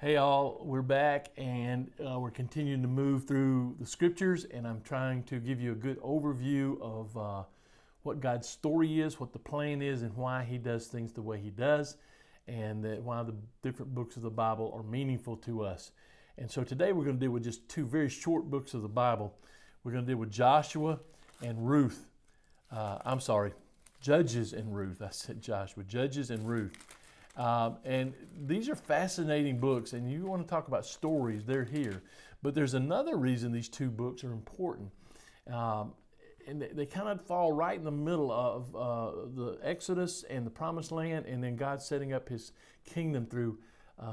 Hey all, we're back and we're continuing to move through the scriptures, and I'm trying to give you a good overview of what God's story is, what the plan is, and why He does things the way He does, and why the different books of the Bible are meaningful to us. And so today we're going to deal with just two very short books of the Bible. We're going to deal with Joshua and Ruth. Judges and Ruth. I said Joshua, Judges and Ruth. And these are fascinating books, and you want to talk about stories, they're here. But there's another reason these two books are important. And they kind of fall right in the middle of the Exodus and the Promised Land, and then God setting up His kingdom through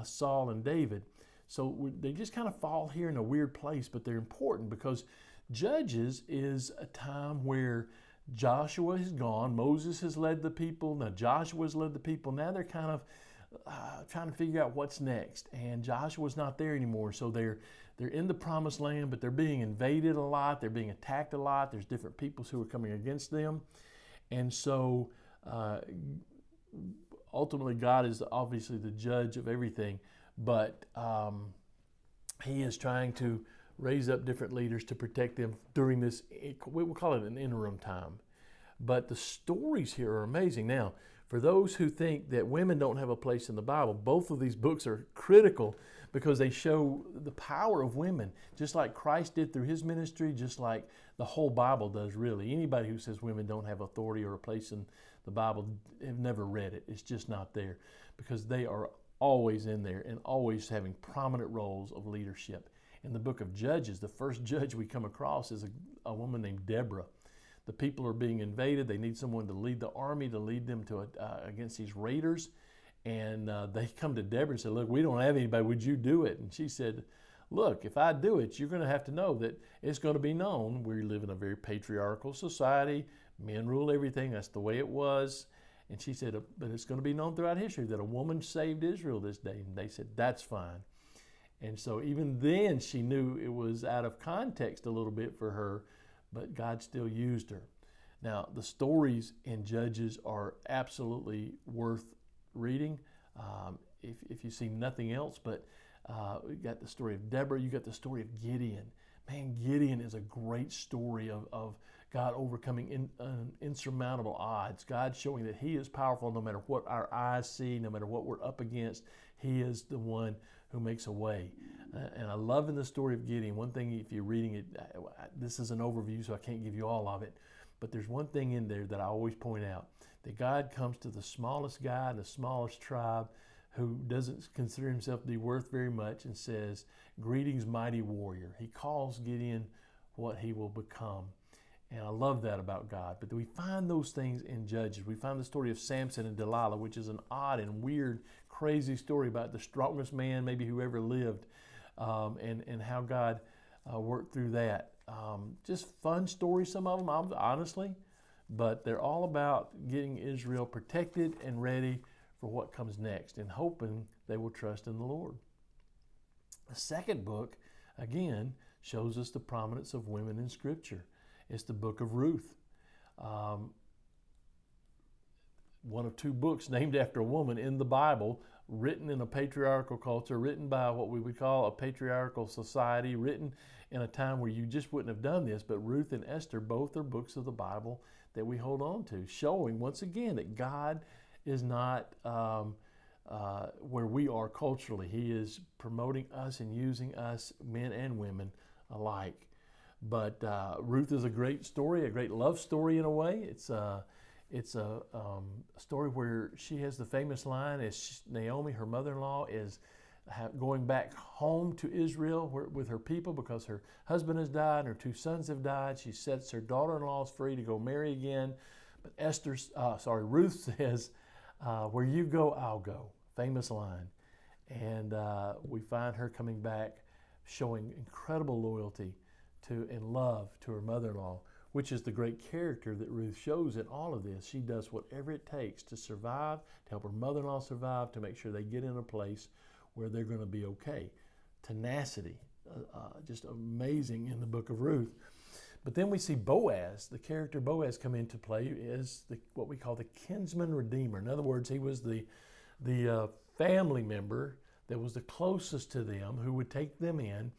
Saul and David. So they just kind of fall here in a weird place, but they're important because Judges is a time where Joshua has gone, Moses has led the people, now Joshua's led the people. Now they're kind of trying to figure out what's next, and Joshua's not there anymore. So they're in the Promised Land, but they're being invaded a lot, they're being attacked a lot. There's different peoples who are coming against them, and so ultimately God is obviously the judge of everything, but He is trying to raise up different leaders to protect them during this, we'll call it an interim time. But the stories here are amazing. Now, for those who think that women don't have a place in the Bible, both of these books are critical because they show the power of women, just like Christ did through His ministry, just like the whole Bible does, really. Anybody who says women don't have authority or a place in the Bible have never read it. It's just not there, because they are always in there and always having prominent roles of leadership. In the book of Judges, the first judge we come across is a woman named Deborah. The people are being invaded. They need someone to lead the army, to lead them to against these raiders. And they come to Deborah and say, look, we don't have anybody. Would you do it? And she said, look, if I do it, you're going to have to know that it's going to be known. We live in a very patriarchal society. Men rule everything. That's the way it was. And she said, but it's going to be known throughout history that a woman saved Israel this day. And they said, that's fine. And so even then she knew it was out of context a little bit for her, but God still used her. Now, the stories in Judges are absolutely worth reading if you see nothing else. But we got the story of Deborah, you got the story of Gideon. Man, Gideon is a great story of God overcoming insurmountable odds. God showing that He is powerful no matter what our eyes see, no matter what we're up against. He is the one who makes a way. And I love in the story of Gideon, one thing, if you're reading it, this is an overview, so I can't give you all of it, but there's one thing in there that I always point out, that God comes to the smallest guy, the smallest tribe, who doesn't consider himself to be worth very much, and says, greetings, mighty warrior. He calls Gideon what he will become. And I love that about God. But we find those things in Judges. We find the story of Samson and Delilah, which is an odd and weird, crazy story about the strongest man maybe who ever lived, and how God worked through that. Just fun stories, some of them, honestly, but they're all about getting Israel protected and ready for what comes next, and hoping they will trust in the Lord. The second book, again, shows us the prominence of women in Scripture. It's the book of Ruth. One of two books named after a woman in the Bible, written in a patriarchal culture, written by what we would call a patriarchal society, written in a time where you just wouldn't have done this. But Ruth and Esther, both are books of the Bible that we hold on to, showing once again that God is not where we are culturally. He is promoting us and using us, men and women alike. But Ruth is a great story, a great love story in a way. It's a story where she has the famous line as Naomi, her mother-in-law, is going back home to Israel with her people because her husband has died and her two sons have died. She sets her daughter-in-laws free to go marry again. But Ruth says, where you go, I'll go. Famous line. And we find her coming back, showing incredible loyalty and love to her mother-in-law, which is the great character that Ruth shows in all of this. She does whatever it takes to survive, to help her mother-in-law survive, to make sure they get in a place where they're going to be okay. Tenacity, just amazing in the book of Ruth. But then we see Boaz, the character Boaz, come into play as what we call the kinsman redeemer. In other words, he was the family member, that was the closest to them, who would take them in.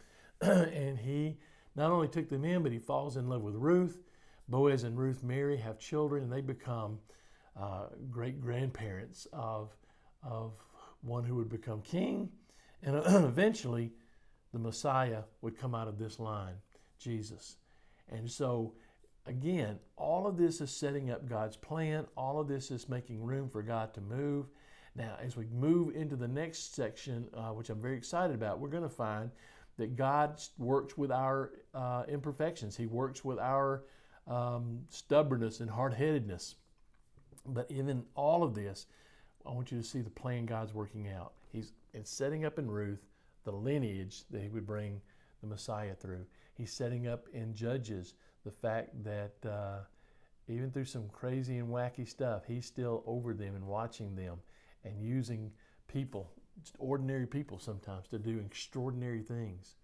And he not only took them in, but he falls in love with Ruth. Boaz and Ruth marry, have children, and they become great grandparents of one who would become king. And eventually, the Messiah would come out of this line, Jesus. And so, again, all of this is setting up God's plan. All of this is making room for God to move. Now, as we move into the next section, which I'm very excited about, we're going to find that God works with our imperfections. He works with our stubbornness and hard-headedness. But even all of this, I want you to see the plan God's working out. He's setting up in Ruth the lineage that he would bring the Messiah through. He's setting up in Judges the fact that even through some crazy and wacky stuff, he's still over them and watching them and using people, just ordinary people sometimes, to do extraordinary things.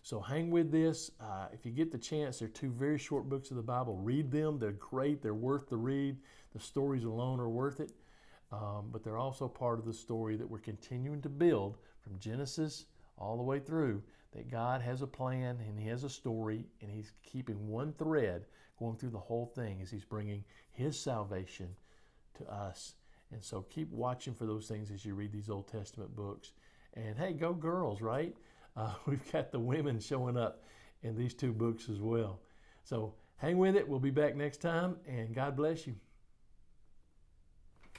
So hang with this. If you get the chance, they're two very short books of the Bible. Read them. They're great. They're worth the read. The stories alone are worth it. But they're also part of the story that we're continuing to build from Genesis all the way through, that God has a plan and he has a story, and he's keeping one thread going through the whole thing as he's bringing his salvation to us. And so keep watching for those things as you read these Old Testament books. And hey, go girls, right? We've got the women showing up in these two books as well. So hang with it. We'll be back next time, and God bless you.